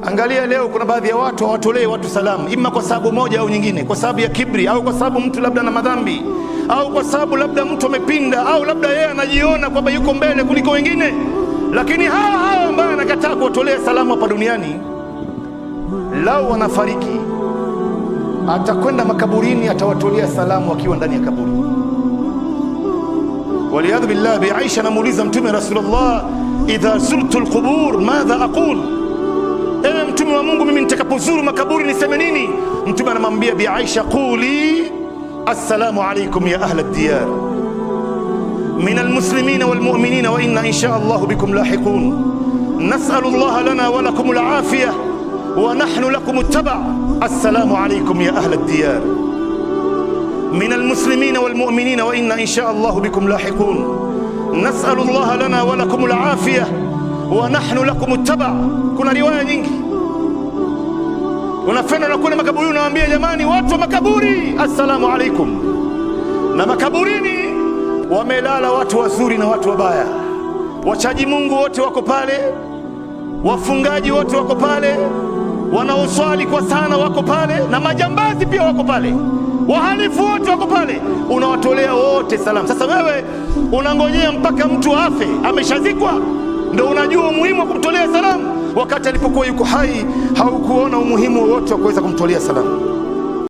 Angalia leo kuna baadhi ya watu hawatolee watu salamu, ima kwa sababu moja au nyingine, kwa sababu ya kibri, au kwa sababu mtu labda na madhambi, au kwa sababu labda mtu amepinda, au labda yeye anajiona kwamba yuko mbele kuliko wengine. Lakini hawa ambao anakataa kuwatolea salamu hapa duniani, lau wanafariki, atakwenda makaburini, atawatolea salamu wakiwa ndani ya kaburi. Waliyadhu billah. Bi Aisha namuuliza Mtume Rasulullah, idha zurtu alqubur madha aqul, ewe Mtume wa Mungu, mimi nitakapozuru makaburi niseme nini? Mtume anamwambia Bi Aisha, quli assalamu alaykum ya ahla ad-diyar min almuslimina walmu'minina wa inna insha Allah bikum lahiqun, nas'alu Allah lana wa lakum al-afiyah wa nahnu lakum at-taba', assalamu alaykum ya ahla ad-diyar من المسلمين والمؤمنين وإنا إن شاء الله بكم لاحقون نسأل الله لنا ولكم العافية ونحن لكم التبع. Kuna riwaya nyingi unafenda na kuna makaburi unawaambia jamani watu wa makaburi assalamu alaikum. Na makaburini wamelala watu wazuri na watu wabaya, wachaji Mungu wote wako pale, wafungaji wote wako pale, wanaoswali kwa sana wako pale, na majambazi pia wako pale, wahalifu wote wako pale, unawatolea wote salamu. Sasa wewe unangojea mpaka mtu afe ameshazikwa ndio unajua umuhimu wa kumtolea salamu, wakati alipokuwa yuko hai haukuona umuhimu wote wa kuweza kumtolea salamu.